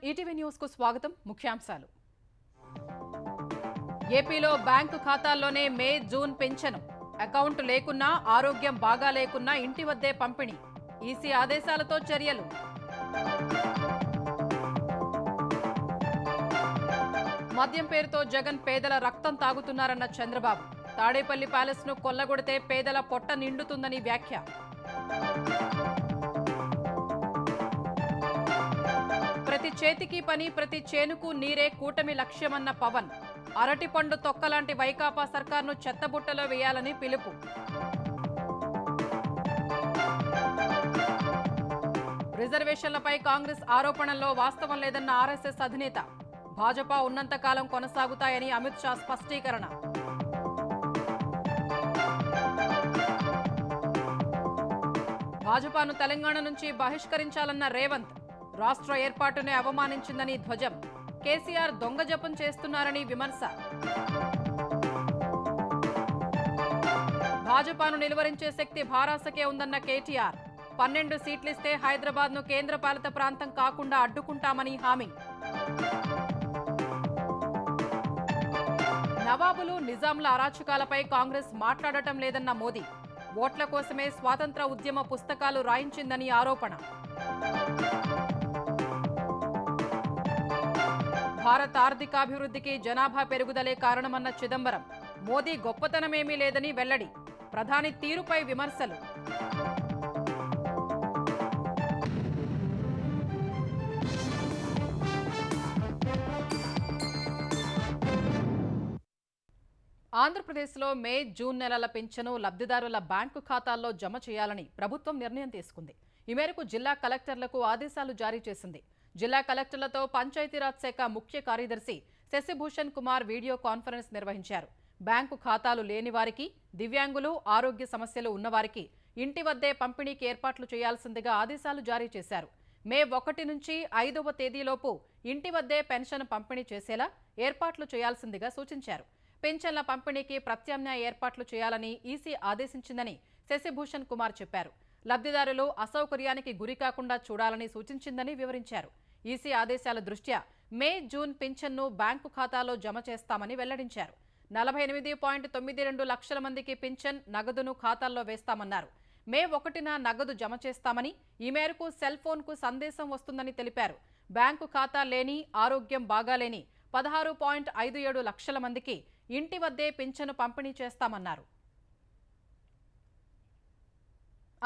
ETV news కు స్వాగతం. ముఖ్యాంశాలు. ఏపీలో బ్యాంకు ఖాతాల్లోనే మే జూన్ పెన్షన్. అకౌంట్ లేకున్నా ఆరోగ్యం బాగా లేకున్నా ఇంటి వద్దే పంపిణీ. ఈసీ ఆదేశాలతో చర్యలు. మద్యం పేరుతో జగన్ పేదల రక్తం తాగుతున్నారన్న చంద్రబాబు. తాడేపల్లి ప్యాలెస్ ను కొల్లగొడితే పేదల పొట్ట నిండుతుందని వ్యాఖ్య. ప్రతి చేతికి పని, ప్రతి చేనుకు నీరే కూటమి లక్ష్యమన్న పవన్. అరటిపండు తొక్కలాంటి వైకాపా సర్కార్ను చెత్తబుట్టలో వేయాలని పిలుపు. రిజర్వేషన్లపై కాంగ్రెస్ ఆరోపణల్లో వాస్తవం లేదన్న ఆర్ఎస్ఎస్ అధినేత. భాజపా ఉన్నంతకాలం కొనసాగుతాయని అమిత్ షా స్పష్టీకరణ. భాజపాను తెలంగాణ నుంచి బహిష్కరించాలన్న రేవంత్. రాష్ట్ర ఏర్పాటునే అవమానించిందని ధ్వజం. కేసీఆర్ దొంగ జపం చేస్తున్నారని విమర్శ. భాజపాను నిలువరించే శక్తి భారాసకే ఉందన్న కేటీఆర్. 12 సీట్లిస్తే హైదరాబాద్ ను కేంద్రపాలిత ప్రాంతం కాకుండా అడ్డుకుంటామని హామీ. నవాబులు, నిజాంల అరాచకాలపై కాంగ్రెస్ మాట్లాడటం లేదన్న మోదీ. ఓట్ల కోసమే స్వాతంత్ర ఉద్యమ పుస్తకాలు రాయించిందని ఆరోపణ. భారత ఆర్థికాభివృద్ధికి జనాభా పెరుగుదలే కారణమన్న చిదంబరం. మోదీ గొప్పతనమేమీ లేదని వెల్లడి. ప్రధాని తీరుపై విమర్శలు. ఆంధ్రప్రదేశ్లో మే, జూన్ నెలల పింఛను లబ్ధిదారుల బ్యాంకు ఖాతాల్లో జమ చేయాలని ప్రభుత్వం నిర్ణయం తీసుకుంది. ఈ మేరకు జిల్లా కలెక్టర్లకు ఆదేశాలు జారీ చేసింది. జిల్లా కలెక్టర్లతో పంచాయతీరాజ్ శాఖ ముఖ్య కార్యదర్శి శశిభూషణ్ కుమార్ వీడియో కాన్ఫరెన్స్ నిర్వహించారు. బ్యాంకు ఖాతాలు లేని వారికి, దివ్యాంగులు, ఆరోగ్య సమస్యలు ఉన్నవారికి ఇంటి వద్దే పంపిణీకి ఏర్పాట్లు చేయాల్సిందిగా ఆదేశాలు జారీ చేశారు. మే 1 నుంచి 5వ తేదీలోపు ఇంటి వద్దే పెన్షన్ పంపిణీ చేసేలా ఏర్పాట్లు చేయాల్సిందిగా సూచించారు. పెన్షన్ల పంపిణీకి ప్రత్యామ్నాయ ఏర్పాట్లు చేయాలని ఈసీ ఆదేశించిందని శశిభూషణ్ కుమార్ చెప్పారు. లబ్ధిదారులు అసౌకర్యానికి గురికాకుండా చూడాలని సూచించిందని వివరించారు. ఈసీ ఆదేశాల దృష్ట్యా మే, జూన్ పింఛన్ను బ్యాంకు ఖాతాలో జమ చేస్తామని వెల్లడించారు. 48.92 లక్షల మందికి పింఛన్, నగదును ఖాతాల్లో వేస్తామన్నారు. మే 1న నగదు జమ చేస్తామని, ఈ మేరకు సెల్ ఫోన్కు సందేశం వస్తుందని తెలిపారు. బ్యాంకు ఖాతా లేని, ఆరోగ్యం బాగాలేని 16.57 లక్షల మందికి ఇంటి వద్దే పింఛను పంపిణీ చేస్తామన్నారు.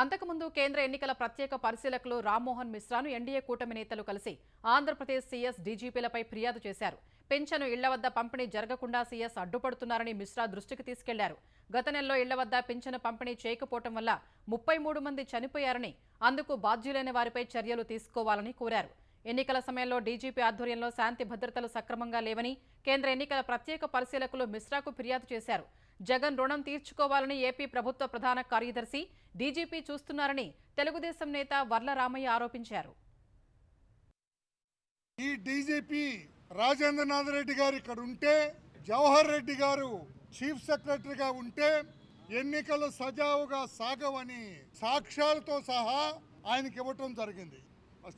అంతకుముందు కేంద్ర ఎన్నికల ప్రత్యేక పరిశీలకులు రామ్మోహన్ మిశ్రాను ఎన్డీఏ కూటమి నేతలు కలిసి ఆంధ్రప్రదేశ్ సీఎస్, డీజీపీలపై ఫిర్యాదు చేశారు. పెన్షను ఇళ్ల వద్ద పంపిణీ జరగకుండా సీఎస్ అడ్డుపడుతున్నారని మిశ్రా దృష్టికి తీసుకెళ్లారు. గత నెలలో ఇళ్ల వద్ద పింఛను పంపిణీ చేయకపోవడం వల్ల 33 మంది చనిపోయారని, అందుకు బాధ్యులైన వారిపై చర్యలు తీసుకోవాలని కోరారు. ఎన్నికల సమయంలో డీజీపీ ఆధ్వర్యంలో శాంతి భద్రతలు సక్రమంగా లేవని కేంద్ర ఎన్నికల ప్రత్యేక పరిశీలకులు మిశ్రాకు ఫిర్యాదు చేశారు. జగన్ రుణం తీర్చుకోవాలని ఏపీ ప్రభుత్వ ప్రధాన కార్యదర్శి, డీజీపీ చూస్తున్నారని తెలుగుదేశం నేత వర్ల రామయ్య ఆరోపించారు. ఈ డీజీపీ రాజేంద్రనాథ్ రెడ్డి గారు ఇక్కడ ఉంటే, జవహర్ రెడ్డి గారు చీఫ్ సెక్రటరీగా ఉంటే ఎన్నికలు సజావుగా సాగవని సాక్ష్యాలతో సహా ఆయనకి ఇవ్వటం జరిగింది.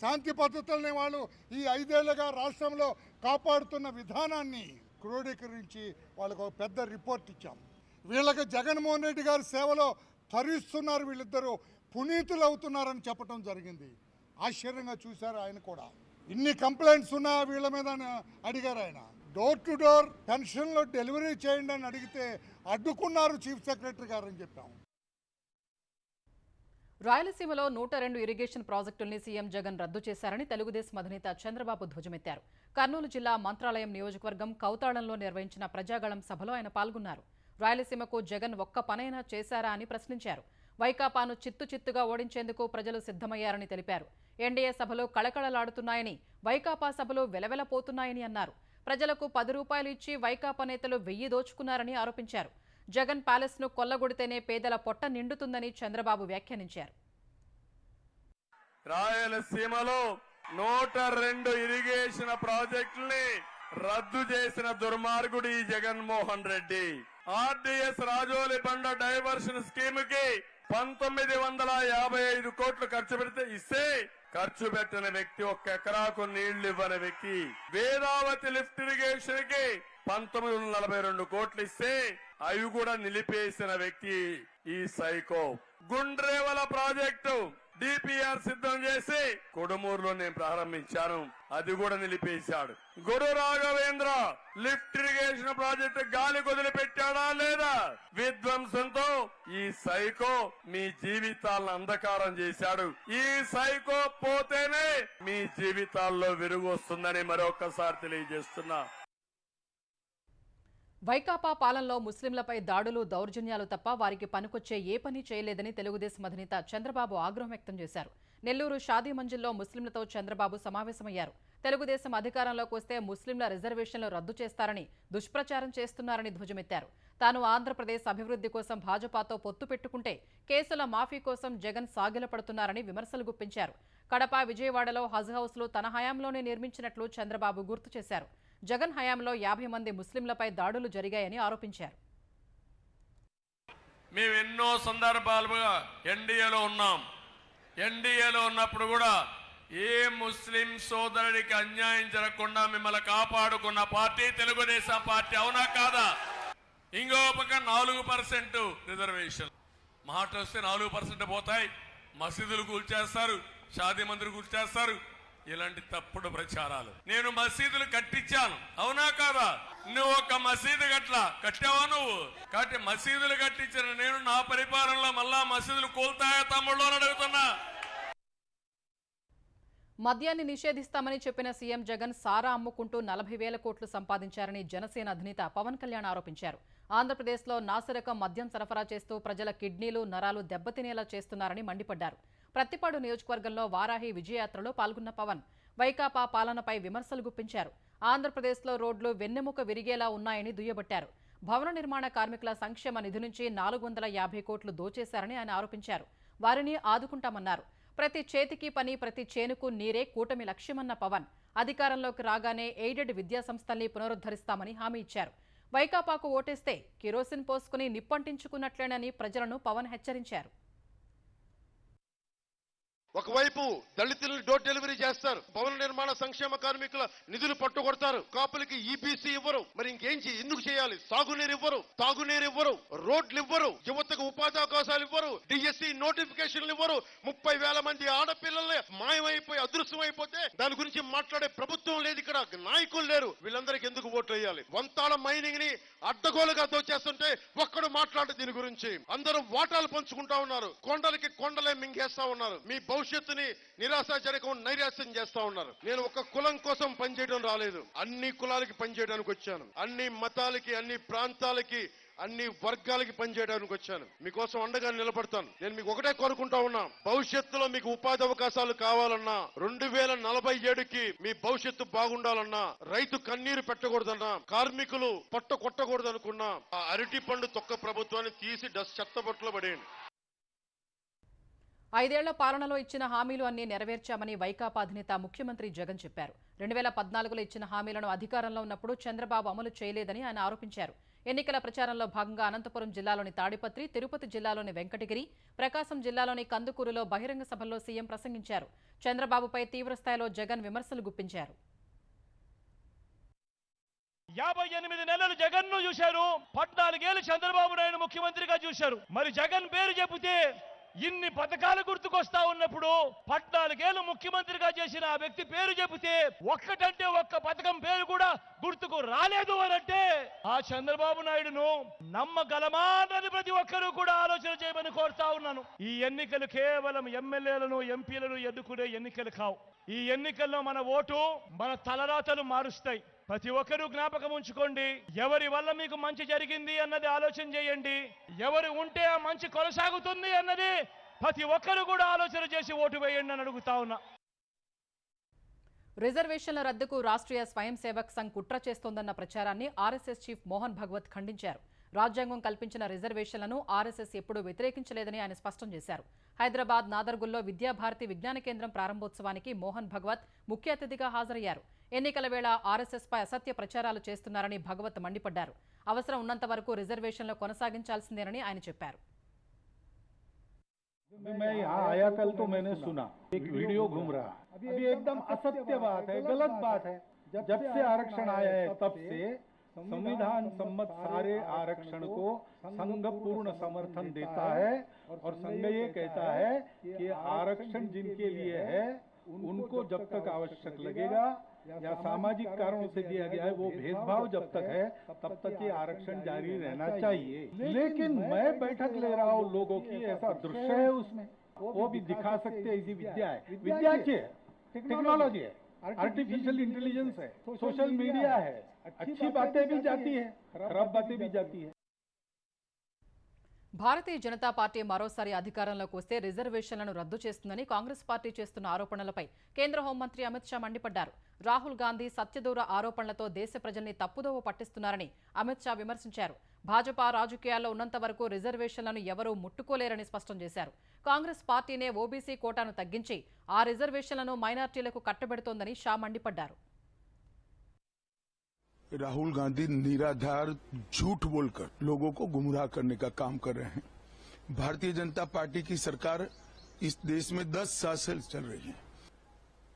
శాంతి భద్రతల్ని వాళ్ళు ఈ 5 ఏళ్లుగా రాష్ట్రంలో కాపాడుతున్న విధానాన్ని క్రోడీకరించి వాళ్ళకు ఒక పెద్ద రిపోర్ట్ ఇచ్చాం. వీళ్ళకి జగన్మోహన్ రెడ్డి గారి సేవలో తరిస్తున్నారు, వీళ్ళిద్దరూ పునీతులు అవుతున్నారని చెప్పడం జరిగింది. ఆశ్చర్యంగా చూశారు ఆయన కూడా. ఇన్ని కంప్లైంట్స్ ఉన్నా వీళ్ళ మీద అడిగారు ఆయన. డోర్ టు డోర్ పెన్షన్లో డెలివరీ చేయండి అని అడిగితే అడ్డుకున్నారు చీఫ్ సెక్రటరీ గారు అని చెప్పాం. రాయలసీమలో 102 ఇరిగేషన్ ప్రాజెక్టుల్ని సీఎం జగన్ రద్దు చేశారని తెలుగుదేశం అధినేత చంద్రబాబు ధ్వజమెత్తారు. కర్నూలు జిల్లా మంత్రాలయం నియోజకవర్గం కౌతాళంలో నిర్వహించిన ప్రజాగళం సభలో ఆయన పాల్గొన్నారు. రాయలసీమకు జగన్ ఒక్క పనైనా చేశారా అని ప్రశ్నించారు. వైకాపాను చిత్తుగా ఓడించేందుకు ప్రజలు సిద్ధమయ్యారని తెలిపారు. ఎన్డీఏ సభలు కళకళలాడుతున్నాయని, వైకాపా సభలు వెలవెలపోతున్నాయని అన్నారు. ప్రజలకు 10 రూపాయలు ఇచ్చి వైకాపా నేతలు 1000 దోచుకున్నారని ఆరోపించారు. జగన్ ప్యాలెస్ ను కొల్లగొడితేనే పేదల పొట్ట నిండుతుందని చంద్రబాబు వ్యాఖ్యానించారు. రాయలసీమలో 102 ఇరిగేషన్ ప్రాజెక్టుల్ని రద్దు చేసిన దుర్మార్గుడు ఈ జగన్మోహన్ రెడ్డి. ఆర్డీఎస్ రాజోలి బండ డైవర్షన్ స్కీమ్ కి 1955 కోట్లు ఖర్చు పెడితే ఇస్తే ఖర్చు పెట్టిన వ్యక్తి 1 ఎకరాకు నీళ్లు ఇవ్వని వ్యక్తి. వేదావతి లిఫ్ట్ ఇరిగేషన్ కి 1942 కోట్లు ఇస్తే అవి కూడా నిలిపేసిన వ్యక్తి ఈ సైకో. గుండ్రేవల ప్రాజెక్టు డిపిఆర్ సిద్ధం చేసి కొడుమూరులో నేను ప్రారంభించాను, అది కూడా నిలిపేశాడు. గురు రాఘవేంద్ర లిఫ్ట్ ఇరిగేషన్ ప్రాజెక్టు గాలి వదిలిపెట్టాడా లేదా? విధ్వంసంతో ఈ సైకో మీ జీవితాలను అంధకారం చేశాడు. ఈ సైకో పోతేనే మీ జీవితాల్లో వెలుగు వస్తుందని మరొకసారి తెలియజేస్తున్నా. వైకాపా పాలనలో ముస్లింలపై దాడులు దౌర్జన్యాలు తప్ప వారికి పనికొచ్చే ఏ పని చేయలేదని తెలుగుదేశం అధినేత చంద్రబాబు ఆగ్రహం వ్యక్తం చేశారు. నెల్లూరు షాదీ మంజిల్లో ముస్లింలతో చంద్రబాబు సమావేశమయ్యారు. తెలుగుదేశం అధికారంలోకి వస్తే ముస్లింల రిజర్వేషన్లు రద్దు చేస్తారని దుష్ప్రచారం చేస్తున్నారని ధ్వజమెత్తారు. తాను ఆంధ్రప్రదేశ్ అభివృద్ధి కోసం భాజపాతో పొత్తు పెట్టుకుంటే కేసుల మాఫీ కోసం జగన్ సాగిలపడుతున్నారని విమర్శలు గుప్పించారు. కడప, విజయవాడలో హజ్ హౌస్లు తన హయాంలోనే నిర్మించినట్లు చంద్రబాబు గుర్తు చేశారు. జగన్ హయాంలో 50 మంది ముస్లింలపై దాడులు జరిగాయని ఆరోపించారు. మేము ఎన్నో సందర్భాలుగా ఎన్డీఏలో ఉన్నాం. ఎన్డీఏలో ఉన్నప్పుడు కూడా ఏ ముస్లిం సోదరుడికి అన్యాయం జరగకుండా మిమ్మల్ని కాపాడుకున్న పార్టీ తెలుగుదేశం పార్టీ, అవునా కాదా? ఇంకో పక్క 4% రిజర్వేషన్ మాట వస్తే 4% పోతాయి. మసీదులు కూల్చేస్తారు, షాదీ మందిర్ కూల్చేస్తారు. ఇలాంటి తప్పుడు ప్రచారాలు. నేను మసీదులు కట్టించాను, అవునా కాదా? నువ్వు ఒక మసీదు కట్టావా నువ్వు? కాబట్టి మసీదులు కట్టించిన నేను నా పరిపాలనలో మళ్ళా మసీదులు కూల్తాయా తమ్ముళ్ళు అని అడుగుతున్నా. మద్యాన్ని నిషేధిస్తామని చెప్పిన సీఎం జగన్ సారా అమ్ముకుంటూ 40,000 కోట్లు సంపాదించారని జనసేన అధినేత పవన్ కళ్యాణ్ ఆరోపించారు. ఆంధ్రప్రదేశ్లో నాసిరకం మద్యం సరఫరా చేస్తూ ప్రజల కిడ్నీలు, నరాలు దెబ్బతినేలా చేస్తున్నారని మండిపడ్డారు. ప్రత్తిపాడు నియోజకవర్గంలో వారాహి విజయయాత్రలో పాల్గొన్న పవన్ వైకాపా పాలనపై విమర్శలు గుప్పించారు. ఆంధ్రప్రదేశ్లో రోడ్లు వెన్నెముక విరిగేలా ఉన్నాయని దుయ్యబట్టారు. భవన నిర్మాణ కార్మికుల సంక్షేమ నిధి నుంచి 450 కోట్లు దోచేశారని ఆయన ఆరోపించారు. వారిని ఆదుకుంటామన్నారు. ప్రతి చేతికి పని, ప్రతి చేనుకు నీరే కూటమి లక్ష్యమన్న పవన్ అధికారంలోకి రాగానే ఎయిడెడ్ విద్యాసంస్థల్ని పునరుద్ధరిస్తామని హామీ ఇచ్చారు. వైకాపాకు ఓటేస్తే కిరోసిన్ పోసుకుని నిప్పంటించుకున్నట్లేనని ప్రజలను పవన్ హెచ్చరించారు. ఒకవైపు దళితులను డోర్ డెలివరీ చేస్తారు, భవన నిర్మాణ సంక్షేమ కార్మికుల నిధులు పట్టుకొడతారు, కాపులకి ఈబీసీ ఇవ్వరు. మరి ఎందుకు చేయాలి? సాగునీరు ఇవ్వరు, తాగునీరు ఇవ్వరు, రోడ్లు ఇవ్వరు, యువతకు ఉపాధి అవకాశాలు ఇవ్వరు, డిఎస్సి నోటిఫికేషన్లు ఇవ్వరు. 30,000 మంది ఆడపిల్లలే మాయమైపోయి అదృశ్యమైపోతే దాని గురించి మాట్లాడే ప్రభుత్వం లేదు, ఇక్కడ నాయకులు లేరు. వీళ్ళందరికీ ఎందుకు ఓట్లు వేయాలి? వంతాళ మైనింగ్ ని అడ్డగోలుగా దోచేస్తుంటే ఒక్కడు మాట్లాడే దీని గురించి. అందరూ వాటాలు పంచుకుంటా ఉన్నారు, కొండలకి కొండలే మింగేస్తా ఉన్నారు. మీ భవిష్యత్తుని నిరాశాజనకం, నైరాశ్యం చేస్తా ఉన్నారు. నేను ఒక కులం కోసం పనిచేయడం రాలేదు, అన్ని కులాలకి పనిచేయడానికి వచ్చాను. అన్ని మతాలకి, అన్ని ప్రాంతాలకి, అన్ని వర్గాలకి పనిచేయడానికి వచ్చాను. మీకోసం అండగా నిలబడతాను. నేను మీకు ఒకటే కోరుకుంటా ఉన్నా, భవిష్యత్తులో మీకు ఉపాధి అవకాశాలు కావాలన్నా, 2047కి మీ భవిష్యత్తు బాగుండాలన్నా, రైతు కన్నీరు పెట్టకూడదన్నా, కార్మికులు పొట్ట కొట్టకూడదు అనుకున్నా, ఆ అరటి పండు తొక్క ప్రభుత్వాన్ని తీసి చెత్తబొట్టులో పడేయండి. 5 ఏళ్ల పాలనలో ఇచ్చిన హామీలు అన్ని నెరవేర్చామని వైకాపా అధినేత ముఖ్యమంత్రి జగన్ చెప్పారు. 2014లో ఇచ్చిన హామీలను అధికారంలో ఉన్నప్పుడు చంద్రబాబు అమలు చేయలేదని ఆయన ఆరోపించారు. ఎన్నికల ప్రచారంలో భాగంగా అనంతపురం జిల్లాలోని తాడిపత్రి, తిరుపతి జిల్లాలోని వెంకటగిరి, ప్రకాశం జిల్లాలోని కందుకూరులో బహిరంగ సభల్లో సీఎం ప్రసంగించారు. చంద్రబాబుపై తీవ్రస్థాయిలో జగన్ విమర్శలు గుప్పించారు. 58 నెలలు జగన్ ను చూశారు, 14 ఏళ్లు చంద్రబాబు నాయుడు ముఖ్యమంత్రిగా చూశారు. మరి జగన్ పేరు చెబితే ఇన్ని పథకాలు గుర్తుకొస్తా ఉన్నప్పుడు 14 ఏళ్లు ముఖ్యమంత్రిగా చేసిన ఆ వ్యక్తి పేరు చెబితే ఒక్కటంటే ఒక్క పథకం పేరు కూడా గుర్తుకు రాలేదు అనంటే ఆ చంద్రబాబు నాయుడును నమ్మగలమా అన్నది ప్రతి ఒక్కరూ కూడా ఆలోచన చేయమని కోరుతా ఉన్నాను. ఈ ఎన్నికలు కేవలం ఎమ్మెల్యేలను, ఎంపీలను ఎన్నుకునే ఎన్నికలు కావు. ఈ ఎన్నికల్లో మన ఓటు మన తలరాతలు మారుస్తాయి. ప్రతి ఒక్కరూ జ్ఞాపకం ఉంచుకోండి. ఎవరి వల్ల మీకు మంచి జరిగింది అన్నది ఆలోచన చేయండి. ఎవరు ఉంటే ఆ మంచి కొనసాగుతుంది అన్నది ప్రతి ఒక్కరూ కూడా ఆలోచన చేసి ఓటు వేయండి అని అడుగుతా ఉన్నా. రిజర్వేషన్ల రద్దుకు రాష్ట్రీయ స్వయం సేవక్ సంఘ్ కుట్ర చేస్తోందన్న ప్రచారాన్ని ఆర్ఎస్ఎస్ చీఫ్ మోహన్ భగవత్ ఖండించారు. రాజ్యాంగం కల్పించిన రిజర్వేషన్లను ఆర్ఎస్ఎస్ ఎప్పుడూ వ్యతిరేకించలేదని ఆయన స్పష్టం చేశారు. హైదరాబాద్ నాదర్గుల్లో విద్యాభారతి విజ్ఞాన కేంద్రం ప్రారంభోత్సవానికి మోహన్ భగవత్ ముఖ్య అతిథిగా హాజరయ్యారు. ఎన్నికల వేళ ఆర్ఎస్ఎస్పై అసత్య ప్రచారాలు చేస్తున్నారని భగవత్ మండిపడ్డారు. అవసరం ఉన్నంత వరకు రిజర్వేషన్లు కొనసాగించాల్సిందేనని ఆయన చెప్పారు. अभी मैं यहाँ आया कल तो मैंने सुना एक वीडियो घूम रहा, अभी एकदम असत्य बात है, गलत बात है। जब से आरक्षण आया है तब से संविधान सम्मत सारे आरक्षण को संघ पूर्ण समर्थन देता है और संघ ये कहता है कि आरक्षण जिनके लिए है उनको जब तक आवश्यक लगेगा या सामाजिक कारणों से दिया गया है वो भेदभाव जब तक है तब तक ये आरक्षण जारी रहना चाहिए। लेकिन मैं बैठक ले रहा हूँ लोगों की, ऐसा दृश्य है उसमें, वो भी दिखा सकते हैं। ऐसी विद्या है, विद्या क्या है? टेक्नोलॉजी है, आर्टिफिशियल इंटेलिजेंस है, सोशल मीडिया है। अच्छी बातें भी जाती है, खराब बातें भी जाती है। భారతీయ జనతా పార్టీ మరోసారి అధికారంలోకి వస్తే రిజర్వేషన్లను రద్దు చేస్తుందని కాంగ్రెస్ పార్టీ చేస్తున్న ఆరోపణలపై కేంద్ర హోంమంత్రి అమిత్ షా మండిపడ్డారు. రాహుల్ గాంధీ సత్యదూర ఆరోపణలతో దేశ ప్రజల్ని తప్పుదోవ పట్టిస్తున్నారని అమిత్ షా విమర్శించారు. భాజపా రాజకీయాల్లో ఉన్నంత వరకు రిజర్వేషన్లను ఎవరూ ముట్టుకోలేరని స్పష్టం చేశారు. కాంగ్రెస్ పార్టీనే ఓబీసీ కోటాను తగ్గించి ఆ రిజర్వేషన్లను మైనార్టీలకు కట్టబెడుతోందని షా మండిపడ్డారు. राहुल गांधी निराधार झूठ बोलकर लोगों को गुमराह करने का काम कर रहे हैं। भारतीय जनता पार्टी की सरकार इस देश में 10 साल से चल रही है।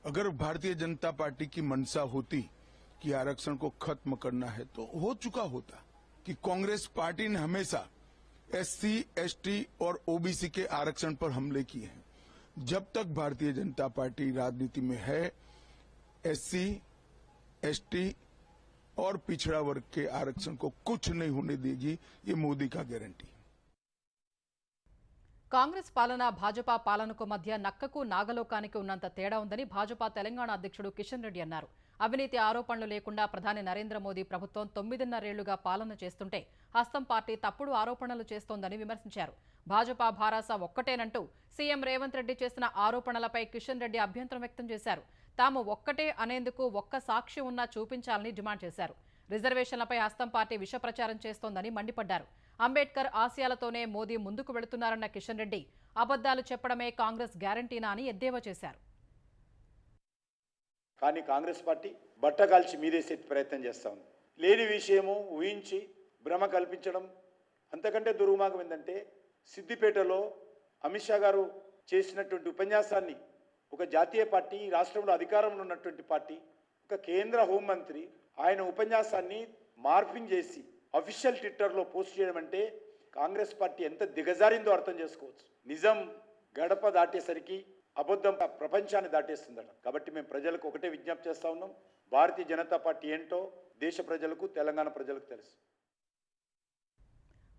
अगर भारतीय जनता पार्टी की मंशा होती कि आरक्षण को खत्म करना है तो हो चुका होता कि कांग्रेस पार्टी ने हमेशा एससी, एसटी और ओबीसी के आरक्षण पर हमले किए हैं। जब तक भारतीय जनता पार्टी राजनीति में है, एससी, एसटी और पिछड़ा वर्ग के आरक्षण को कुछ नहीं होने देगी, ये मोदी का गारंटी। కాంగ్రెస్ పాలన భాజపా పాలనకు మధ్య నక్కకు నాగలోకానికి ఉన్నంత తేడా ఉందని భాజపా తెలంగాణ అధ్యక్షుడు కిషన్ రెడ్డి అన్నారు. అవినీతి ఆరోపణలు లేకుండా ప్రధాని నరేంద్ర మోదీ ప్రభుత్వం 9.5 ఏళ్లుగా పాలన చేస్తుంటే హస్తం పార్టీ తప్పుడు ఆరోపణలు చేస్తోందని విమర్శించారు. భాజపా భారాస ఒక్కటేనంటూ సీఎం రేవంత్ రెడ్డి చేసిన ఆరోపణలపై కిషన్ రెడ్డి అభ్యంతరం వ్యక్తం చేశారు. తాము ఒక్కటే అనేందుకు ఒక్క సాక్షి ఉన్నా చూపించాలని డిమాండ్ చేశారు. రిజర్వేషన్లపై హస్తం పార్టీ విష ప్రచారం చేస్తోందని మండిపడ్డారు. అంబేద్కర్ ఆశయాలతోనే మోదీ ముందుకు వెళుతున్నారన్న కిషన్ రెడ్డి అబద్దాలు చెప్పడమే కాంగ్రెస్ గ్యారంటీనా అని ఎద్దేవా చేశారు. కానీ కాంగ్రెస్ పార్టీ బట్టగాల్చి మీదేసే ప్రయత్నం చేస్తా ఉంది. లేని విషయము ఊహించి భ్రమ కల్పించడం. అంతకంటే దుర్మార్గం ఏంటంటే సిద్దిపేటలో అమిత్ షా గారు చేసినటువంటి ఉపన్యాసాన్ని ఒక జాతీయ పార్టీ, రాష్ట్రంలో అధికారంలో ఉన్నటువంటి పార్టీ, ఒక కేంద్ర హోంమంత్రి ఆయన ఉపన్యాసాన్ని మార్పింగ్ చేసి అఫీషియల్ ట్విట్టర్లో పోస్ట్ చేయడం అంటే కాంగ్రెస్ పార్టీ ఎంత దిగజారిందో అర్థం చేసుకోవచ్చు. నిజం గడప దాటేసరికి అబద్ధం ప్రపంచాన్ని దాటేస్తుందట. కాబట్టి మేము ప్రజలకు ఒకటే విజ్ఞప్తి చేస్తా ఉన్నాం, భారతీయ జనతా పార్టీ ఏంటో దేశ ప్రజలకు, తెలంగాణ ప్రజలకు తెలుసు.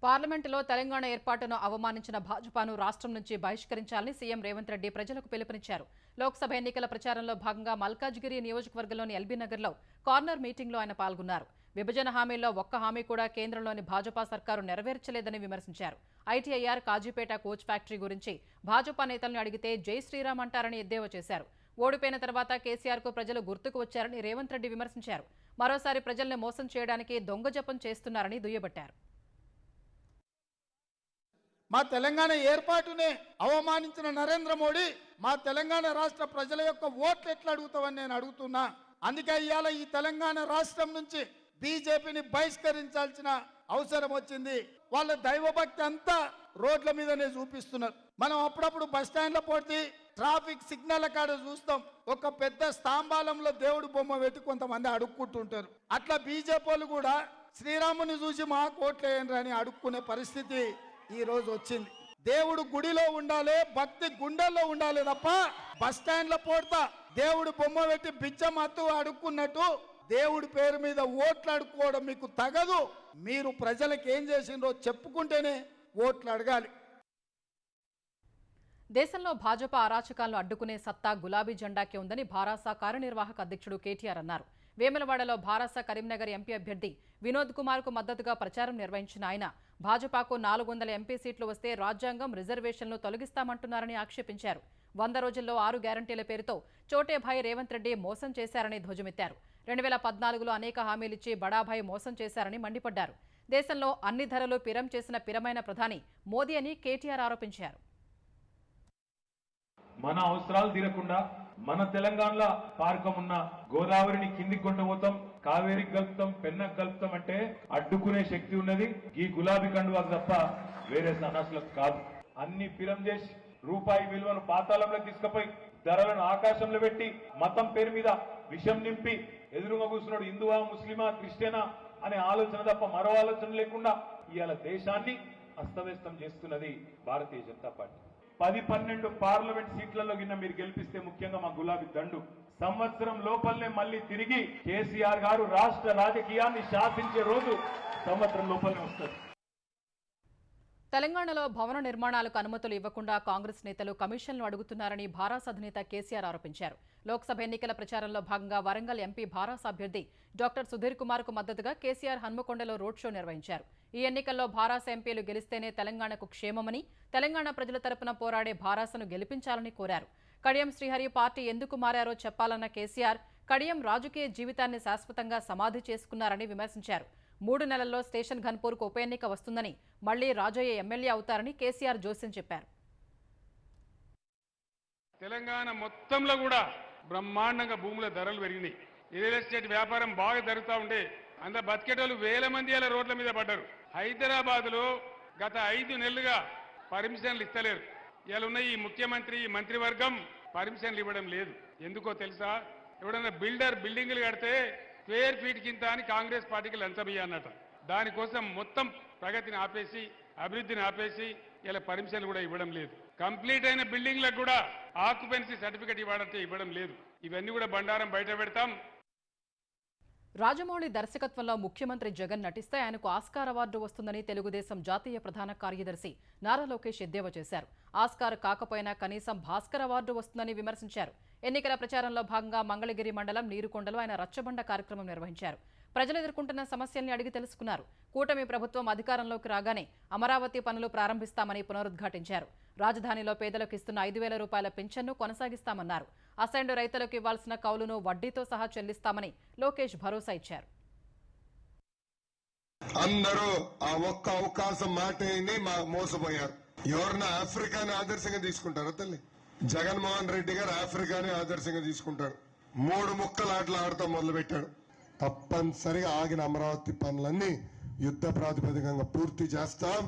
పార్లమెంటులో తెలంగాణ ఏర్పాటును అవమానించిన భాజపాను రాష్ట్రం నుంచి బహిష్కరించాలని సీఎం రేవంత్ రెడ్డి ప్రజలకు పిలుపునిచ్చారు. లోక్సభ ఎన్నికల ప్రచారంలో భాగంగా మల్కాజ్గిరి నియోజకవర్గంలోని ఎల్బీనగర్లో కార్నర్ మీటింగ్లో ఆయన పాల్గొన్నారు. విభజన హామీల్లో ఒక్క హామీ కూడా కేంద్రంలోని భాజపా సర్కారు నెరవేర్చలేదని విమర్శించారు. ఐటీఐఆర్, కాజీపేట కోచ్ ఫ్యాక్టరీ గురించి భాజపా నేతలను అడిగితే జై శ్రీరామ్ అంటారని ఎద్దేవా చేశారు. ఓడిపోయిన తర్వాత కేసీఆర్కు ప్రజలు గుర్తుకు వచ్చారని రేవంత్ రెడ్డి విమర్శించారు. మరోసారి ప్రజల్ని మోసం చేయడానికి దొంగ జపం చేస్తున్నారని దుయ్యబట్టారు. మా తెలంగాణ ఏర్పాటునే అవమానించిన నరేంద్ర మోడీ మా తెలంగాణ రాష్ట్ర ప్రజల యొక్క ఓట్లు ఎట్లా అడుగుతావని నేను అడుగుతున్నా. అందుకే ఇవాళ ఈ తెలంగాణ రాష్ట్రం నుంచి బీజేపీని బహిష్కరించాల్సిన అవసరం వచ్చింది. వాళ్ళ దైవభక్తి అంతా రోడ్ల మీదనే చూపిస్తున్నారు. మనం అప్పుడప్పుడు బస్ స్టాండ్లో పోటీ ట్రాఫిక్ సిగ్నల్ కాడ చూస్తాం, ఒక పెద్ద స్తంభాలంలో దేవుడు బొమ్మ పెట్టి కొంతమంది అడుక్కుంటుంటారు. అట్లా బీజేపీ వాళ్ళు కూడా శ్రీరాముని చూసి మా కోట్లేయండి అని అడుక్కునే పరిస్థితి ఈ రోజు వచ్చింది. దేవుడు గుడిలో ఉండాలి, భక్తి గుండెల్లో ఉండాలి తప్ప బస్ స్టాండ్ లో పోడతా దేవుడు బొమ్మ పెట్టి బిచ్చమత్తు అడుక్కున్నట్టు దేవుడి పేరు మీద ఓట్లు అడుక్కోవడం మీకు తగదు. మీరు ప్రజలకు ఏం చేసిండ్రో చెప్పుకుంటేనే ఓట్లు అడగాలి. దేశంలో భాజపా అరాచకాలను అడ్డుకునే సత్తా గులాబీ జెండాకే ఉందని భారాస కార్యనిర్వాహక అధ్యక్షుడు కేటీఆర్ అన్నారు. వేములవాడలో భారాస కరీంనగర్ ఎంపీ అభ్యర్థి వినోద్ కుమార్ కు మద్దతుగా ప్రచారం నిర్వహించిన ఆయన భాజపాకు 400 ఎంపీ సీట్లు వస్తే రాజ్యాంగం రిజర్వేషన్లు తొలగిస్తామంటున్నారని ఆక్షేపించారు. 100 రోజుల్లో 6 గ్యారంటీల పేరుతో చోటేభాయ్ రేవంత్ రెడ్డి మోసం చేశారని ధ్వజమెత్తారు. 2014లో అనేక హామీలిచ్చి బడాభాయ్ మోసం చేశారని మండిపడ్డారు. దేశంలో అన్ని ధరలు పిరం చేసిన పిరమైన ప్రధాని మోదీ అని కేటీఆర్ ఆరోపించారు. మన అవసరాలు తీరకుండా మన తెలంగాణలో పార్కం ఉన్న గోదావరిని కిందికి కొండపోతాం, కావేరికి కలుపుతాం, పెన్నకు కలుపుతాం అంటే అడ్డుకునే శక్తి ఉన్నది ఈ గులాబీ కండువాకు తప్ప వేరే సన్నాసులకు కాదు. అన్ని పిరం చేసి రూపాయి విలువను పాతాళంలో తీసుకుపోయి ధరలను ఆకాశంలో పెట్టి మతం పేరు మీద విషం నింపి ఎదురుగా కూర్చున్నాడు హిందువా ముస్లిమా క్రిస్టియనా అనే ఆలోచన తప్ప మరో ఆలోచన లేకుండా ఇవాళ దేశాన్ని అస్తవ్యస్తం చేస్తున్నది భారతీయ జనతా పార్టీ. 10-12 పార్లమెంట్ సీట్లలో కింద మీరు గెలిపిస్తే ముఖ్యంగా మా గులాబీ దండు సంవత్సరం లోపలనే మళ్ళీ తిరిగి కేసీఆర్ గారు రాష్ట్ర రాజకీయాన్ని శాసించే రోజు సంవత్సరం లోపలనే వస్తుంది. తెలంగాణలో భవన నిర్మాణాలకు అనుమతులు ఇవ్వకుండా కాంగ్రెస్ నేతలు కమిషన్లు అడుగుతున్నారని భారాస అధినేత కేసీఆర్ ఆరోపించారు. లోక్సభ ఎన్నికల ప్రచారంలో భాగంగా వరంగల్ ఎంపీ భారాస అభ్యర్థి డాక్టర్ సుధీర్ కుమార్ కు మద్దతుగా కేసీఆర్ హన్మకొండలో రోడ్ షో నిర్వహించారు. ఈ ఎన్నికల్లో భారాస ఎంపీలు గెలిస్తేనే తెలంగాణకు క్షేమమని, తెలంగాణ ప్రజల తరపున పోరాడే భారాసను గెలిపించాలని కోరారు. కడియం శ్రీహరి పార్టీ ఎందుకు మారారో చెప్పాలన్న కేసీఆర్ కడియం రాజకీయ జీవితాన్ని శాశ్వతంగా సమాధి చేసుకున్నారని విమర్శించారు. 3 నెలల్లో స్టేషన్ ఘన్పూర్కు ఉప ఎన్నిక వస్తుందని, మళ్లీ రాజయ్య ఎమ్మెల్యే అవుతారని కేసీఆర్ జోస్యం చెప్పారు. తెలంగాణ మొత్తంలో కూడా బ్రహ్మాండంగా భూముల ధరలు పెరిగినాయి. రియల్ ఎస్టేట్ వ్యాపారం బాగా జరుగుతూ ఉంటే అందులో బతికేటోళ్ళు వేల మంది అలా రోడ్ల మీద పడ్డారు. హైదరాబాద్ లో గత 5 నెలలుగా పర్మిషన్లు ఇస్తలేరు. ఇలా ఉన్న ఈ ముఖ్యమంత్రి ఈ మంత్రివర్గం పర్మిషన్లు ఇవ్వడం లేదు. ఎందుకో తెలుసా? ఎవడన్నా బిల్డింగ్లు కడితే స్క్వేర్ ఫీట్ కింద అని కాంగ్రెస్ పార్టీకి లంచం ఇయ్యన్నట. దానికోసం మొత్తం ప్రగతిని ఆపేసి అభివృద్ధిని ఆపేసి ఇలా పర్మిషన్లు కూడా ఇవ్వడం లేదు. కంప్లీట్ అయిన బిల్డింగ్లకు కూడా ఆక్యుపెన్సీ సర్టిఫికెట్ ఇవ్వడంటే ఇవ్వడం లేదు. ఇవన్నీ కూడా బండారం బయట పెడతాం. రాజమౌళి దర్శకత్వంలో ముఖ్యమంత్రి జగన్ నటిస్తే ఆయనకు ఆస్కార్ అవార్డు వస్తుందని తెలుగుదేశం జాతీయ ప్రధాన కార్యదర్శి నారా లోకేష్ ఎద్దేవా చేశారు. ఆస్కార్ కాకపోయినా కనీసం భాస్కర్ అవార్డు వస్తుందని విమర్శించారు. ఎన్నికల ప్రచారంలో భాగంగా మంగళగిరి మండలం నీరుకొండలో ఆయన రచ్చబండ కార్యక్రమం నిర్వహించారు. ప్రజలు ఎదుర్కొంటున్న సమస్యల్ని అడిగి తెలుసుకున్నారు. కూటమి ప్రభుత్వం అధికారంలోకి రాగానే అమరావతి పనులు ప్రారంభిస్తామని పునరుద్ఘాటించారు. రాజధానిలో పేదలకు ఇస్తున్న 5,000 రూపాయల పింఛన్ను కొనసాగిస్తామన్నారు. అసైన్డ్ రైతులకు ఇవ్వాల్సిన కౌలును వడ్డీతో సహా చెల్లిస్తామని లోకేష్ భరోసా ఇచ్చారు. అందరూ ఆ ఒక్క అవకాశం మాటని మోసపోయారు. ఎవరన్నా ఆఫ్రికాని ఆదర్శంగా తీసుకుంటారా తల్లి? జగన్మోహన్ రెడ్డి గారు ఆఫ్రికాని ఆదర్శంగా తీసుకుంటాడు. 3 ముక్కలు ఆటలు ఆడతా మొదలు పెట్టాడు. తప్పనిసరిగా ఆగిన అమరావతి పనులన్నీ యుద్ధ ప్రాతిపదికంగా పూర్తి చేస్తాం.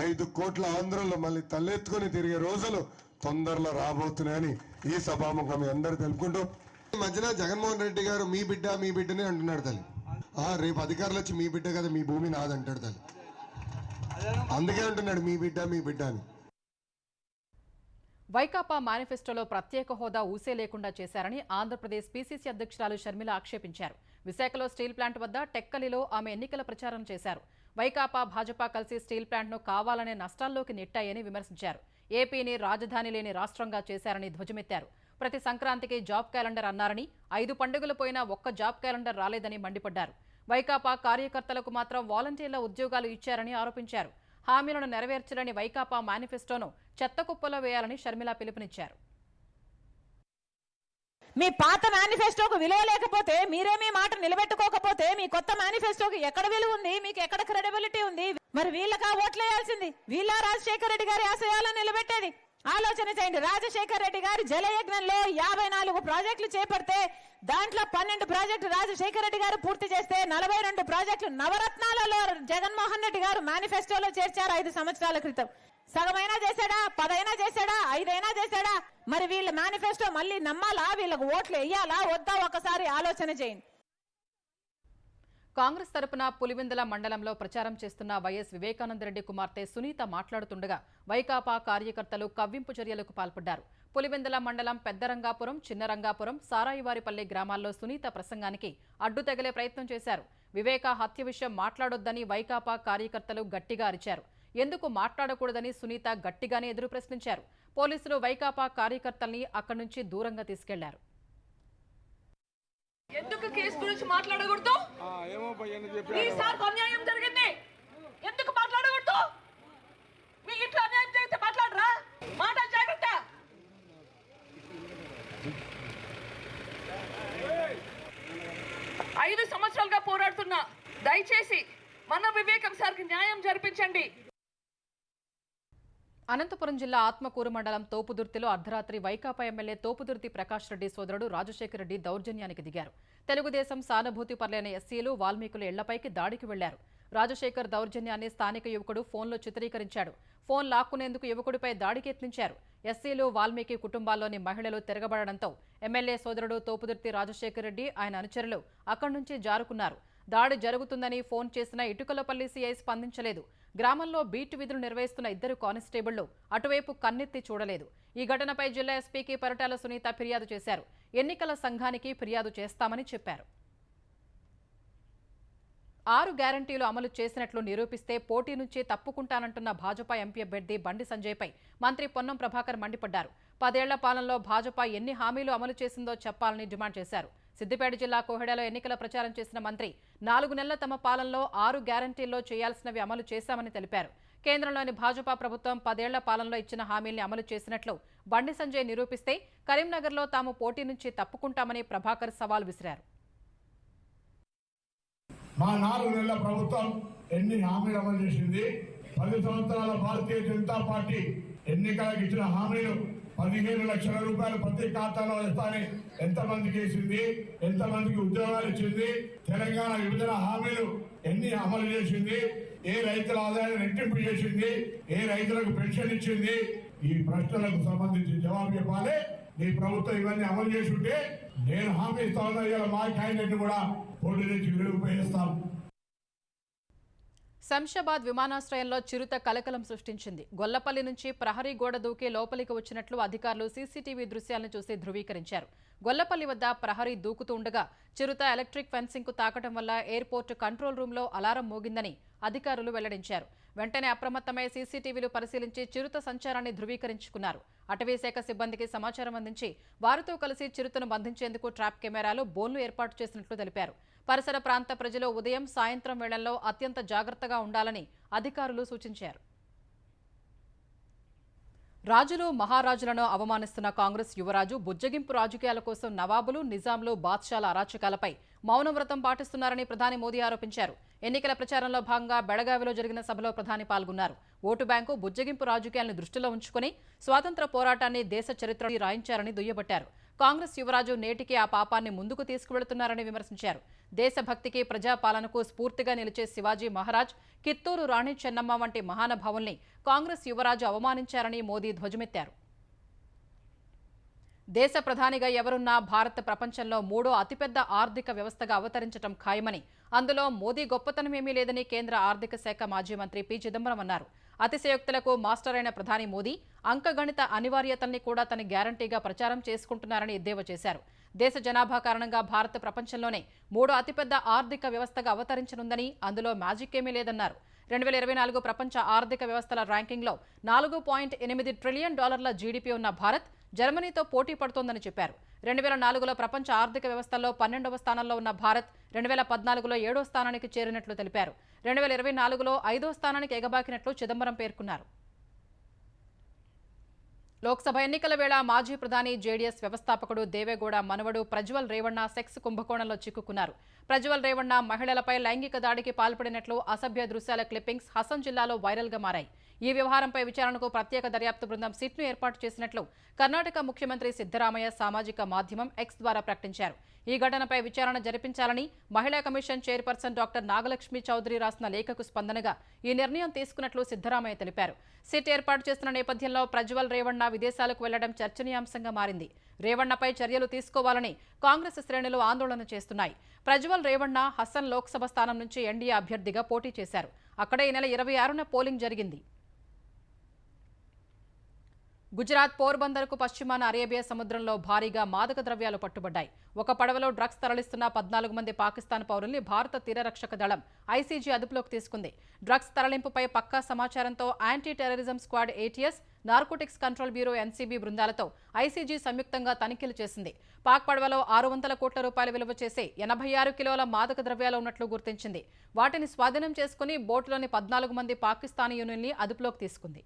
5 కోట్ల ఆంధ్రులు మళ్ళీ తలెత్తుకుని తిరిగే రోజులు తొందరలో రాబోతున్నాయని ఈ సభాముఖం మీ అందరూ తెలుపుకుంటూ, ఈ మధ్యన జగన్మోహన్ రెడ్డి గారు మీ బిడ్డని అంటున్నాడు తల్లి. రేపు అధికారులు వచ్చి మీ బిడ్డ కదా మీ భూమి నాదంటాడు తల్లి. అందుకే అంటున్నాడు మీ బిడ్డ అని. వైకాపా మేనిఫెస్టోలో ప్రత్యేక హోదా ఊసే లేకుండా చేశారని ఆంధ్రప్రదేశ్ పీసీసీ అధ్యక్షురాలు షర్మిల ఆక్షేపించారు. విశాఖలో స్టీల్ ప్లాంట్ వద్ద టెక్కలిలో ఆమె ఎన్నికల ప్రచారం చేశారు. వైకాపా భాజపా కలిసి స్టీల్ ప్లాంట్ను కావాలనే నష్టాల్లోకి నెట్టాయని విమర్శించారు. ఏపీని రాజధాని లేని రాష్ట్రంగా చేశారని ధ్వజమెత్తారు. ప్రతి సంక్రాంతికి జాబ్ క్యాలెండర్ అన్నారని 5 పండుగలు పోయినా ఒక్క జాబ్ క్యాలెండర్ రాలేదని మండిపడ్డారు. వైకాపా కార్యకర్తలకు మాత్రం వాలంటీర్ల ఉద్యోగాలు ఇచ్చారని ఆరోపించారు. హామీలను నెరవేర్చలేని వైకాపా మేనిఫెస్టోను చెత్తకుప్పలో వేయాలని షర్మిల పిలుపునిచ్చారు. మీ పాత మేనిఫెస్టోకు విలువ లేకపోతే, మీరే మీ మాట నిలబెట్టుకోకపోతే మీ కొత్త మేనిఫెస్టోకి ఎక్కడ విలువ ఉంది? మీకు ఎక్కడ క్రెడిబిలిటీ ఉంది? మరి వీళ్ళకా ఓట్లేయాల్సింది? వీళ్ళ రాజశేఖర రెడ్డి గారి ఆశయాలను నిలబెట్టేది? ఆలోచన చేయండి. రాజశేఖర రెడ్డి గారి జలయజ్ఞంలో 54 ప్రాజెక్టులు చేపడితే దాంట్లో 12 ప్రాజెక్టులు రాజశేఖర రెడ్డి గారు పూర్తి చేస్తే 42 ప్రాజెక్టులు నవరత్నాలలో జగన్మోహన్ రెడ్డి గారు మేనిఫెస్టోలో చేర్చారు 5 సంవత్సరాల క్రితం. సగమైనా చేశాడా? 10 అయినా చేశాడా? 5 అయినా చేశాడా? మరి వీళ్ళ మేనిఫెస్టో మళ్ళీ నమ్మాలా? వీళ్ళకు ఓట్లు వేయాలా వద్దా? ఒకసారి ఆలోచన చేయండి. కాంగ్రెస్ తరపున పులివెందుల మండలంలో ప్రచారం చేస్తున్న వైఎస్ వివేకానందరెడ్డి కుమార్తె సునీత మాట్లాడుతుండగా వైకాపా కార్యకర్తలు కవ్వింపు చర్యలకు పాల్పడ్డారు. పులివెందుల మండలం పెద్దరంగాపురం, చిన్నరంగాపురం, సారాయివారిపల్లి గ్రామాల్లో సునీత ప్రసంగానికి అడ్డు తగిలే ప్రయత్నం చేశారు. వివేక హత్య విషయం మాట్లాడొద్దని వైకాపా కార్యకర్తలు గట్టిగా అరిచారు. ఎందుకు మాట్లాడకూడదని సునీత గట్టిగానే ఎదురు ప్రశ్నించారు. పోలీసులు వైకాపా కార్యకర్తల్ని అక్కడి నుంచి దూరంగా తీసుకెళ్లారు. ఎందుకు కేసు గురించి మాట్లాడకూడదు? ఈసారి అన్యాయం జరిగింది, ఎందుకు మాట్లాడకూడదు? మీ ఇంట్లో అన్యాయం జరిగితే మాట్లాడరా? మాటలు జాగ్రత్త. ఐదు సంవత్సరాలుగా పోరాడుతున్నా, దయచేసి మన వివేకం సార్కి న్యాయం జరిపించండి. అనంతపురం జిల్లా ఆత్మకూరు మండలం తోపుదుర్తిలో అర్ధరాత్రి వైకాపా ఎమ్మెల్యే తోపుదుర్తి ప్రకాష్ రెడ్డి సోదరుడు రాజశేఖర రెడ్డి దౌర్జన్యానికి దిగారు. తెలుగుదేశం సానుభూతి పరులైన ఎస్సీలు, వాల్మీకుల ఇళ్లపైకి దాడికి వెళ్లారు. రాజశేఖర్ దౌర్జన్యాన్ని స్థానిక యువకుడు ఫోన్లో చిత్రీకరించాడు. ఫోన్ లాక్కునేందుకు యువకుడిపై దాడికి యత్నించారు. ఎస్సీలు, వాల్మీకి కుటుంబాల్లోని మహిళలు తిరగబడడంతో ఎమ్మెల్యే సోదరుడు తోపుదుర్తి రాజశేఖర్ రెడ్డి, ఆయన అనుచరులు అక్కడి నుంచి జారుకున్నారు. దాడి జరుగుతుందని ఫోన్ చేసిన ఇటుకలపల్లి సీఐ స్పందించలేదు. గ్రామంలో బీట్ విధులు నిర్వహిస్తున్న 2 కానిస్టేబుళ్లు అటువైపు కన్నెత్తి చూడలేదు. ఈ ఘటనపై జిల్లా ఎస్పీకి పరిటాల సునీత ఫిర్యాదు చేశారు. ఎన్నికల సంఘానికి ఫిర్యాదు చేస్తామని చెప్పారు. 6 గ్యారంటీలు అమలు చేసినట్లు నిరూపిస్తే పోటీ నుంచి తప్పుకుంటానంటున్న భాజపా ఎంపీ అభ్యర్థి బండి సంజయ్పై మంత్రి పొన్నం ప్రభాకర్ మండిపడ్డారు. 10 ఏళ్ల పాలనలో భాజపా ఎన్ని హామీలు అమలు చేసిందో చెప్పాలని డిమాండ్ చేశారు. సిద్దిపేట జిల్లా కోహెడలో ఎన్నికల ప్రచారం చేసిన మంత్రి 4 నెలల తమ పాలనలో 6 గ్యారంటీల్లో చేయాల్సినవి అమలు చేశామని తెలిపారు. కేంద్రంలోని భాజపా ప్రభుత్వం 10 ఏళ్ల పాలనలో ఇచ్చిన హామీల్ని అమలు చేసినట్లు బండి సంజయ్ నిరూపిస్తే కరీంనగర్లో తాము పోటీ నుంచి తప్పుకుంటామని ప్రభాకర్ సవాల్ విసిరారు. మా 4 నెలల ప్రభుత్వం ఎన్ని హామీలు అమలు చేసింది? 10 సంవత్సరాల భారతీయ జనతా పార్టీ ఎన్నికలకు ఇచ్చిన హామీలు 15 లక్షల రూపాయలు ప్రతి ఖాతాలో వేస్తానని ఎంతమందికి వేసింది? ఎంతమందికి ఉద్యోగాలు ఇచ్చింది? తెలంగాణ విభజన హామీలు ఎన్ని అమలు చేసింది? ఏ రైతుల ఆదాయాన్ని రెట్టింపు చేసింది? ఏ రైతులకు పెన్షన్ ఇచ్చింది? ఈ ప్రశ్నలకు సంబంధించి జవాబు చెప్పాలి. నీ ప్రభుత్వం ఇవన్నీ అమలు చేసి ఉంటే నేను హామీ ఇస్తా ఉన్నా, ఇవాళ మా క్యాండిడేట్ కూడా పోటీ నుంచి విడుదల. శంషాబాద్ విమానాశ్రయంలో చిరుత కలకలం సృష్టించింది. గొల్లపల్లి నుంచి ప్రహరీ గోడ దూకి లోపలికి వచ్చినట్లు అధికారులు సీసీటీవీ దృశ్యాలను చూసి ధృవీకరించారు. గొల్లపల్లి వద్ద ప్రహరీ దూకుతూ ఉండగా చిరుత ఎలక్ట్రిక్ ఫెన్సింగ్ కు తాకటం వల్ల ఎయిర్పోర్ట్ కంట్రోల్ రూమ్ లో అలారం మోగిందని అధికారులు వెల్లడించారు. వెంటనే అప్రమత్తమై సీసీటీవీలు పరిశీలించి చిరుత సంచారాన్ని ధృవీకరించుకున్నారు. అటవీశాఖ సిబ్బందికి సమాచారం అందించి వారితో కలిసి చిరుతను బంధించేందుకు ట్రాప్ కెమెరాలు, బోన్లు ఏర్పాటు చేసినట్లు తెలిపారు. పరిసర ప్రాంత ప్రజలు ఉదయం, సాయంత్రం వేళల్లో అత్యంత జాగ్రత్తగా ఉండాలని అధికారులు సూచించారు. రాజులు, మహారాజులను అవమానిస్తున్న కాంగ్రెస్ యువరాజు బుజ్జగింపు రాజకీయాల కోసం నవాబులు, నిజాంలు, బాద్షాల అరాచకాలపై మౌనవ్రతం పాటిస్తున్నారని ప్రధాని మోదీ ఆరోపించారు. ఎన్నికల ప్రచారంలో భాగంగా బెళగావిలో జరిగిన సభలో ప్రధాని పాల్గొన్నారు. ఓటు బ్యాంకు, బుజ్జగింపు రాజకీయాలను దృష్టిలో ఉంచుకుని స్వాతంత్ర పోరాటాన్ని, దేశ చరిత్రని రాయించారని దుయ్యబట్టారు. కాంగ్రెస్ యువరాజు నేటికి ఆ పాపాన్ని ముందుకు తీసుకువెళుతున్నారని విమర్శించారు. దేశభక్తికి, ప్రజాపాలనకు స్ఫూర్తిగా నిలిచే శివాజీ మహారాజ్, కిత్తూరు రాణి చెన్నమ్మ వంటి మహానుభావుల్ని కాంగ్రెస్ యువరాజు అవమానించారని మోదీ ధ్వజమెత్తారు. దేశ ప్రధానిగా ఎవరున్నా భారత్ ప్రపంచంలో 3వ అతిపెద్ద ఆర్థిక వ్యవస్థగా అవతరించడం ఖాయమని, అందులో మోదీ గొప్పతనమేమీ లేదని కేంద్ర ఆర్థిక శాఖ మాజీ మంత్రి పి. చిదంబరం అన్నారు. అతిశయోక్తులకు మాస్టర్ అయిన ప్రధాని మోదీ అంకగణిత అనివార్యతల్ని కూడా తన గ్యారంటీగా ప్రచారం చేసుకుంటున్నారని ఎద్దేవా చేశారు. దేశ జనాభా కారణంగా భారత్ ప్రపంచంలోనే 3వ అతిపెద్ద ఆర్థిక వ్యవస్థగా అవతరించనుందని, అందులో మ్యాజిక్ ఏమీ లేదన్నారు. 2024 ప్రపంచ ఆర్థిక వ్యవస్థల ర్యాంకింగ్లో $4.8 ట్రిలియన్ జీడీపీ ఉన్న భారత్ జర్మనీతో పోటీ పడుతోందని చెప్పారు. 2004లో ప్రపంచ ఆర్థిక వ్యవస్థల్లో 12వ స్థానంలో ఉన్న భారత్ 2014లో 7వ స్థానానికి చేరినట్లు తెలిపారు. 2024లో 5వ స్థానానికి ఎగబాకినట్లు చిదంబరం పేర్కొన్నారు. లోక్సభ ఎన్నికల వేళ మాజీ ప్రధాని, జేడీఎస్ వ్యవస్థాపకుడు దేవేగౌడ మనవడు ప్రజ్వల్ రేవణ్ణ సెక్స్ కుంభకోణంలో చిక్కుకున్నారు. ప్రజ్వల్ రేవణ్ణ మహిళలపై లైంగిక దాడికి పాల్పడినట్లు అసభ్య దృశ్యాల క్లిప్పింగ్స్ హసన్ జిల్లాలో వైరల్గా మారాయి. ఈ వ్యవహారంపై విచారణకు ప్రత్యేక దర్యాప్తు బృందం సిట్ను ఏర్పాటు చేసినట్లు కర్ణాటక ముఖ్యమంత్రి సిద్ధరామయ్య సామాజిక మాధ్యమం ఎక్స్ ద్వారా ప్రకటించారు. ఈ ఘటనపై విచారణ జరిపించాలని మహిళా commission chairperson doctor Nagalakshmi Chaudhary రాసిన లేఖకు స్పందనగా ఈ నిర్ణయం తీసుకున్నట్లు సిద్ధరామయ్య తెలిపారు. సిట్ ఏర్పాటు చేస్తున్న నేపథ్యంలో ప్రజ్వల్ రేవణ్ణ విదేశాలకు వెళ్లడం చర్చనీయాంశంగా మారింది. రేవణ్ణపై చర్యలు తీసుకోవాలని కాంగ్రెస్ శ్రేణులు ఆందోళన చేస్తున్నాయి. ప్రజ్వల్ రేవణ్ణ హసన్ లోక్సభ స్థానం నుంచి ఎన్డీఏ అభ్యర్థిగా పోటీ చేశారు. అక్కడ ఈ నెల 26న పోలింగ్ జరిగింది. గుజరాత్ పోర్బందర్కు పశ్చిమాన అరేబియా సముద్రంలో భారీగా మాదక ద్రవ్యాలు పట్టుబడ్డాయి. ఒక పడవలో డ్రగ్స్ తరలిస్తున్న 14 మంది పాకిస్తాన్ పౌరుల్ని భారత తీరరక్షక దళం ఐసీజీ అదుపులోకి తీసుకుంది. డ్రగ్స్ తరలింపుపై పక్కా సమాచారంతో anti terrorism squad ATS, narcotics control bureau NCB బృందాలతో ఐసీజీ సంయుక్తంగా తనిఖీలు చేసింది. పాక్ పడవలో 600 కోట్ల రూపాయల విలువ చేసే 86 కిలోల మాదక ద్రవ్యాలు ఉన్నట్లు గుర్తించింది. వాటిని స్వాధీనం చేసుకుని బోటులోని 14 మంది పాకిస్తానీ యూనియన్ని అదుపులోకి తీసుకుంది.